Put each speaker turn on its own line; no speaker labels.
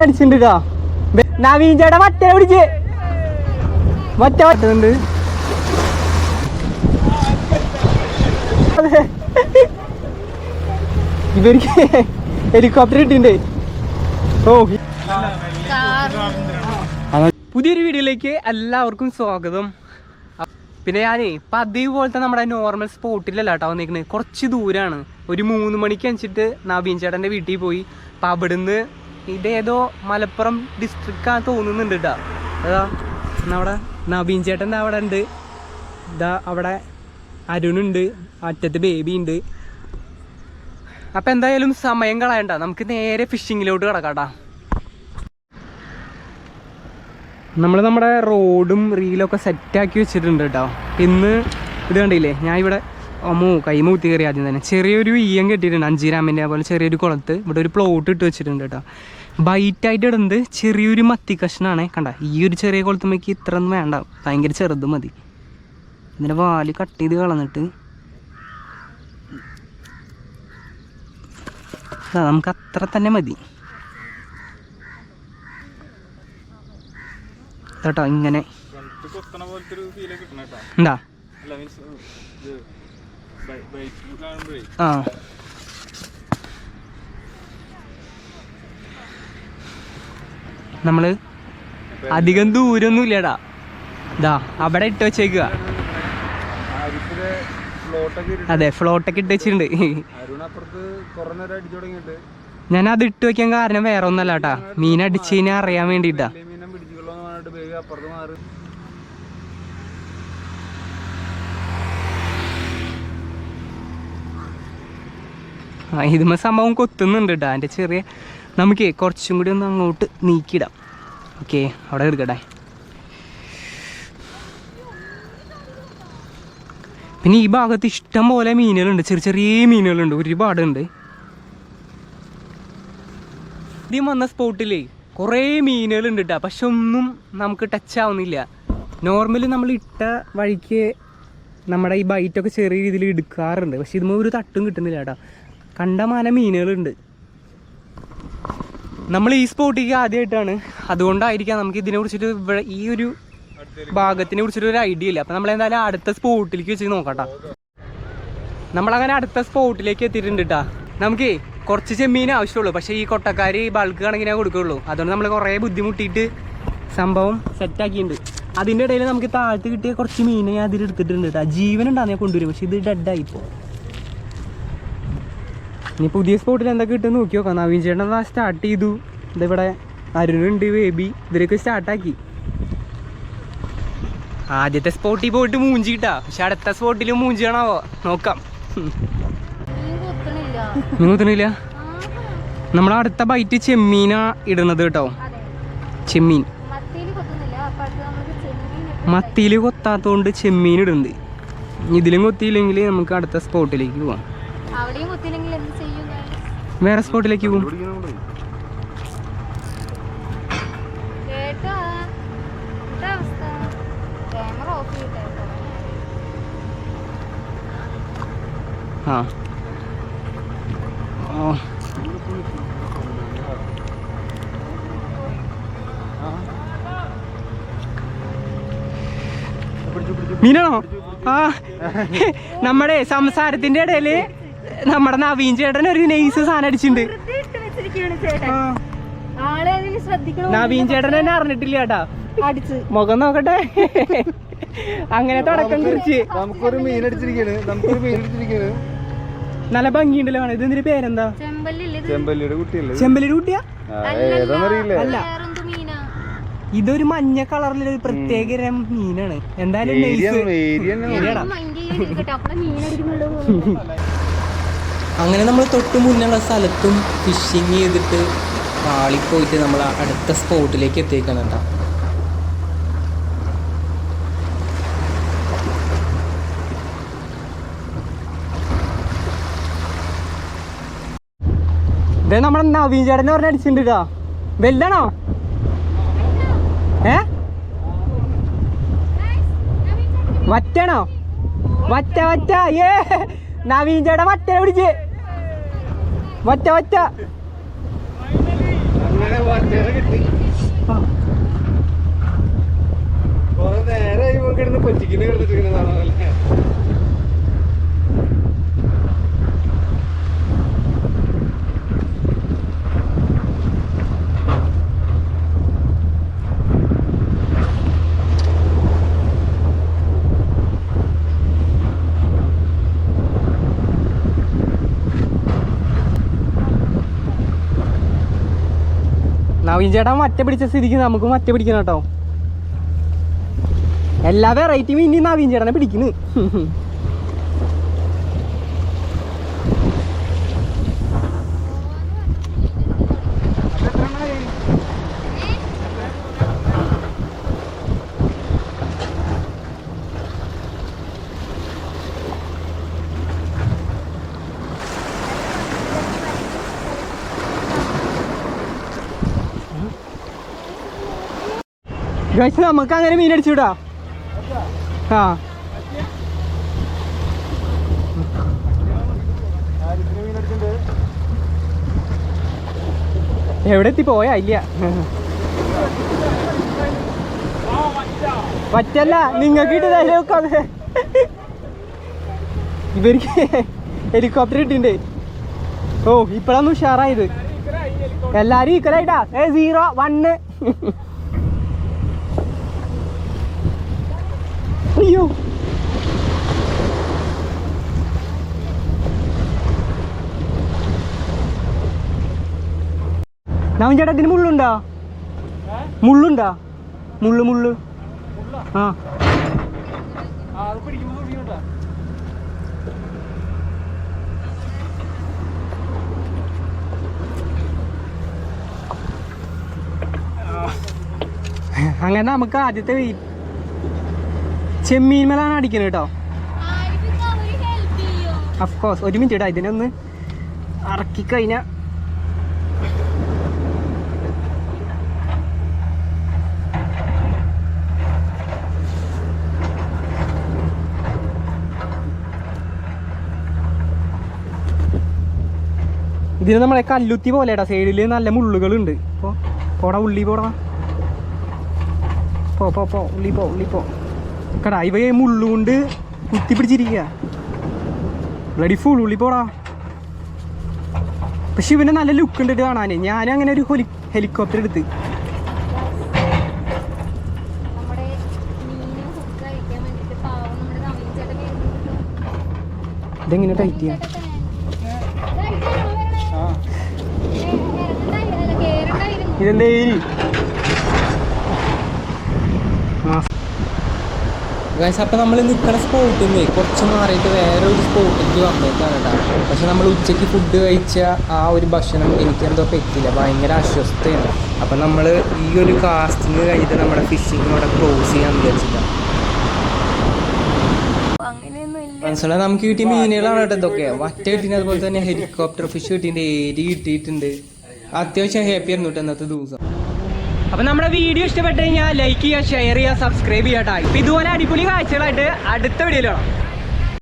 അടിച്ചിട്ടുണ്ടാ നവീൻ ചേട്ടാ മറ്റേ പിടിച്ച് മറ്റേ പറ്റുന്നുണ്ട്. ഇവർക്ക് ഹെലികോപ്റ്റർ കിട്ടിണ്ടേ. ഓ, പുതിയൊരു വീഡിയോയിലേക്ക് എല്ലാവർക്കും സ്വാഗതം. പിന്നെ ഞാനേ പതിവ് പോലത്തെ നമ്മുടെ നോർമൽ സ്പോട്ടിലല്ല കേട്ടോ വന്നിരിക്കുന്നത്, കുറച്ച് ദൂരമാണ്. ഒരു 3 മണിക്ക് അനുസരിച്ചിട്ട് നവീൻ ചേട്ടൻ്റെ വീട്ടിൽ പോയി. അപ്പം അവിടുന്ന് ഇതേതോ മലപ്പുറം ഡിസ്ട്രിക്റ്റാണ് തോന്നുന്നുണ്ട് കേട്ടോ. അതാ നമ്മുടെ നവീൻ ചേട്ടൻ അവിടെ ഉണ്ട്, ഇതാ അവിടെ അരുണുണ്ട്, അറ്റത്ത് ബേബി ഉണ്ട്. അപ്പം എന്തായാലും സമയം കളയണ്ട, നമുക്ക് നേരെ ഫിഷിങ്ങിലോട്ട് കിടക്കാട്ടാ. നമ്മുടെ റോഡും റീലൊക്കെ സെറ്റാക്കി വെച്ചിട്ടുണ്ട് കേട്ടോ. ഇന്ന് ഇത് കണ്ടില്ലേ, ഞാൻ ഇവിടെ കൈമൂത്തി കയറി. ആദ്യം തന്നെ ചെറിയൊരു ഈയം കെട്ടിയിട്ടുണ്ട്, 5 ഗ്രാമിൻ്റെ പോലെ ചെറിയൊരു കുളത്ത്. ഇവിടെ ഒരു പ്ലോട്ട് ഇട്ട് വെച്ചിട്ടുണ്ട് കേട്ടോ. ബൈറ്റായിട്ട് ഇടുന്നത് ചെറിയൊരു മത്തി കഷ്ണമാണ്. കണ്ട, ഈ ഒരു ചെറിയ കുളത്തുമ്മയ്ക്ക് ഇത്ര ഒന്നും വേണ്ട, ഭയങ്കര ചെറുത് മതി. ഇതിൻ്റെ വാല് കട്ട് ചെയ്ത് കളഞ്ഞിട്ട് നമുക്ക് അത്ര തന്നെ മതി കേട്ടോ. ഇങ്ങനെ എന്താ ആ നമ്മള് അധികം ദൂരൊന്നും ഇല്ലടാ. ഇതാ അവിടെ ഇട്ട് വെച്ചേക്കുക. അതെ, ഫ്ലോട്ടൊക്കെ ഇട്ട് വെച്ചിട്ടുണ്ട്. ഞാൻ അത് ഇട്ട് വെക്കാൻ കാരണം വേറെ ഒന്നല്ല കേട്ടാ, മീൻ അടിച്ചു കഴിഞ്ഞാൽ അറിയാൻ വേണ്ടിട്ടാ. ഇതുമ്മ സംഭവം കൊത്തുന്നുണ്ട് കേട്ടോ. അതിൻ്റെ ചെറിയ നമുക്ക് കുറച്ചും കൂടി ഒന്ന് അങ്ങോട്ട് നീക്കിയിടാം. ഓക്കെ, അവിടെ എടുക്കട്ടെ. പിന്നെ ഈ ഭാഗത്ത് ഇഷ്ടം പോലെ മീനുകളുണ്ട്, ചെറിയ ചെറിയ മീനുകളുണ്ട്, ഒരുപാടുണ്ട്. ആദ്യം വന്ന സ്പോട്ടിലേ കുറേ മീനുകളുണ്ട് കേട്ടോ, പക്ഷെ ഒന്നും നമുക്ക് ടച്ച് ആവുന്നില്ല. നോർമലി നമ്മൾ ഇട്ട വഴിക്ക് നമ്മുടെ ഈ ബൈറ്റൊക്കെ ചെറിയ രീതിയിൽ എടുക്കാറുണ്ട്, പക്ഷെ ഇതുമ്പോൾ ഒരു തട്ടും കിട്ടുന്നില്ല കേട്ടോ. കണ്ടമാനം മീനുകളുണ്ട്. നമ്മൾ ഈ സ്പോട്ടിലേക്ക് ആദ്യമായിട്ടാണ്, അതുകൊണ്ടായിരിക്കാം നമുക്ക് ഇതിനെ കുറിച്ചിട്ട് ഇവിടെ ഈ ഒരു ഭാഗത്തിനെ കുറിച്ചിട്ട് ഒരു ഐഡിയ ഇല്ല. അപ്പം നമ്മളെന്തായാലും അടുത്ത സ്പോട്ടിലേക്ക് വെച്ച് നോക്കട്ടോ. നമ്മളങ്ങനെ അടുത്ത സ്പോട്ടിലേക്ക് എത്തിയിട്ടുണ്ട് കേട്ടോ. നമുക്ക് കുറച്ച് ചെമ്മീൻ ആവശ്യമുള്ളൂ, പക്ഷേ ഈ കൊട്ടക്കാർ ബൾക്ക് കണക്കിനെ കൊടുക്കുകയുള്ളൂ. അതുകൊണ്ട് നമ്മൾ കുറേ ബുദ്ധിമുട്ടിയിട്ട് സംഭവം സെറ്റാക്കിയിട്ടുണ്ട്. അതിൻ്റെ ഇടയിൽ നമുക്ക് താഴത്ത് കിട്ടിയ കുറച്ച് മീനെ ഞാൻ അതിലെടുത്തിട്ടുണ്ട് കേട്ടോ. ജീവനുണ്ടാകുന്ന ഞാൻ കൊണ്ടുവരും, പക്ഷേ ഇത് ഡെഡായിപ്പോൾ. ഇനി പുതിയ സ്പോട്ടിൽ എന്തൊക്കെ കിട്ടും നോക്കി നോക്കാം. നവീൻ ചേട്ടൻ സ്റ്റാർട്ട് ചെയ്തു. ഇതിവിടെ അരുണുണ്ട്, ബേബി, ഇവരൊക്കെ സ്റ്റാർട്ടാക്കി. ആദ്യത്തെ സ്പോട്ടിൽ പോയിട്ട് മൂഞ്ചി കിട്ടാ, പക്ഷെ അടുത്ത സ്പോട്ടിൽ മൂഞ്ചി കാണാവോ നോക്കാം. കുത്തണില്ല. നമ്മൾ അടുത്ത ബൈറ്റ് ചെമ്മീനാ ഇടുന്നത് കേട്ടോ. ചെമ്മീൻ മത്തിയിൽ കൊത്താത്തോണ്ട് ചെമ്മീൻ ഇടുന്നുണ്ട്. ഇതിലും കൊത്തിയില്ലെങ്കിൽ നമുക്ക് അടുത്ത സ്പോട്ടിലേക്ക് പോവാം. വേറെ സ്പോട്ടിലേക്ക് പോകും. ആ മീനാണോ? ആ, നമ്മുടെ സംസാരത്തിന്റെ ഇടയില് നമ്മുടെ നവീൻ ചേട്ടൻ ഒരു നൈസ് സാധനം അടിച്ചിട്ടുണ്ട്. നവീൻ ചേട്ടൻ തന്നെ അറിഞ്ഞിട്ടില്ല കേട്ടാ. മുഖം നോക്കട്ടെ. അങ്ങനെ തുടക്കം കുറിച്ച്
നമുക്കൊരു മീൻ അടിച്ചിരിക്കണ്.
നല്ല ഭംഗിയുണ്ടല്ലോ. ഇത് എന്തിന്റെ പേരെന്താ?
ചെമ്പല്ലിയുടെ കുട്ടിയല്ലേ?
ചെമ്പല്ലിയുടെ കുട്ടിയാ?
ഏതാന്നറിയില്ല.
അല്ല, ഇതൊരു മഞ്ഞ കളറിലുള്ള ഒരു പ്രത്യേക തരം മീനാണ്. എന്തായാലും അങ്ങനെ നമ്മൾ തൊട്ട് മുന്നുള്ള സ്ഥലത്തും ഫിഷിങ് ചെയ്തിട്ട് പാളിപ്പോയിട്ട് നമ്മൾ അടുത്ത സ്പോട്ടിലേക്ക് എത്തിക്കണം കേട്ടോ. ഇതേ നമ്മുടെ നവീൻ ചേട്ടനെ പറഞ്ഞ അടിച്ചിട്ടുണ്ട് കേട്ടോ. വലുതാണോ? വറ്റാണോ? വറ്റ ഏ നവീൻ ചേട്ടൻ വറ്റ പിടിച്ച് വറ്റ
കിട്ടി കൊറേ നേരമായി കിടന്ന് പറ്റിക്കുന്ന കിടന്നിട്ടിരിക്കുന്നതാണോ അല്ലേ?
നവീൻ ചേട്ടാ മറ്റേ പിടിച്ച സ്ഥിതിക്ക് നമുക്ക് മറ്റേ പിടിക്കണം കേട്ടോ. എല്ലാ വെറൈറ്റിയും ഇനി നവീൻ ചേട്ടനെ പിടിക്കുന്നു. നമുക്ക് അങ്ങനെ മീൻ അടിച്ചുവിടാ. ആ എവിടെ എത്തി പോയാ ഇല്ല. പറ്റല്ല നിങ്ങൾക്ക് ഇട്ടതല്ലേ. ഇവർക്ക് ഹെലികോപ്റ്റർ ഇട്ടിണ്ട്. ഓ ഇപ്പഴാന്ന് ഉഷാറായത്. എല്ലാരും ഈക്വലായിട്ടാ. 0 1. അയ്യോ നവൻ ചേട്ടാ ഇതിന് മുള്ളുണ്ടോ? മുള്ളുണ്ടോ? മുള്ളു ആ അങ്ങനെ നമുക്ക് ആദ്യത്തെ ചെമ്മീൻ മേലാണ് അടിക്കുന്നത് കേട്ടോ. അഫ്കോഴ്സ്. ഒരു മിനിറ്റ് ഇടാ, ഇതിനൊന്ന് ഇറക്കി കഴിഞ്ഞാൽ ഇതിന് നമ്മളെ കല്ലുത്തി പോലെ ഇടാ. സൈഡിൽ നല്ല മുള്ളുകളുണ്ട്. അപ്പോൾ പോടാ ഉള്ളി പോടാ. പോ ഉള്ളി പോ കടാ. ഇവ മുള്ളുകൊണ്ട് കുത്തി പിടിച്ചിരിക്കുക. ബ്ലഡി ഫുൾ ഉള്ളി പോടാ. പക്ഷെ ഇവനെ നല്ല ലുക്ക് ഉണ്ട് കാണാൻ. ഞാനും അങ്ങനെ ഒരു ഹെലികോപ്റ്റർ എടുത്ത്. ഇതെങ്ങനെ ടൈറ്റ് ചെയ്യാം? ഇതെന്തേ അപ്പോൾ നമ്മൾ നിൽക്കുന്ന സ്പോട്ടിൽ നിന്ന് കുറച്ച് മാറിയിട്ട് വേറെ ഒരു സ്പോട്ടിലേക്ക് വന്നേക്കാണ് കേട്ടോ. പക്ഷെ നമ്മൾ ഉച്ചയ്ക്ക് ഫുഡ് കഴിച്ച ആ ഒരു ഭക്ഷണം എനിക്കെന്തോ പറ്റില്ല. ഭയങ്കര അസ്വസ്ഥയാണ്. അപ്പം നമ്മൾ ഈ ഒരു കാസ്റ്റിങ് കഴിഞ്ഞിട്ട് നമ്മുടെ ഫിഷിങ് അവിടെ ക്ലോസ് ചെയ്യാൻ വിചാരിച്ചിട്ടാണ്. മനസ്സിലായി. നമുക്ക് കിട്ടിയ മീനുകളാണ് കേട്ടോ ഇതൊക്കെ. വറ്റ കിട്ടിന്, അതുപോലെ തന്നെ ഹെലികോപ്റ്റർ ഫിഷ് കിട്ടിയിട്ടുണ്ട്, ഏരി കിട്ടിയിട്ടുണ്ട്. അത്യാവശ്യം ഹാപ്പി ആയിരുന്നു കേട്ടോ ഇന്നത്തെ ദിവസം. അപ്പം നമ്മുടെ വീഡിയോ ഇഷ്ടപ്പെട്ട് കഴിഞ്ഞാൽ ലൈക്ക് ചെയ്യുക, ഷെയർ ചെയ്യുക, സബ്സ്ക്രൈബ് ചെയ്യാം കേട്ടോ. ഇപ്പം ഇതുപോലെ അടിപൊളി കാഴ്ചകളായിട്ട് അടുത്ത വീഡിയോയിൽ കാണാം.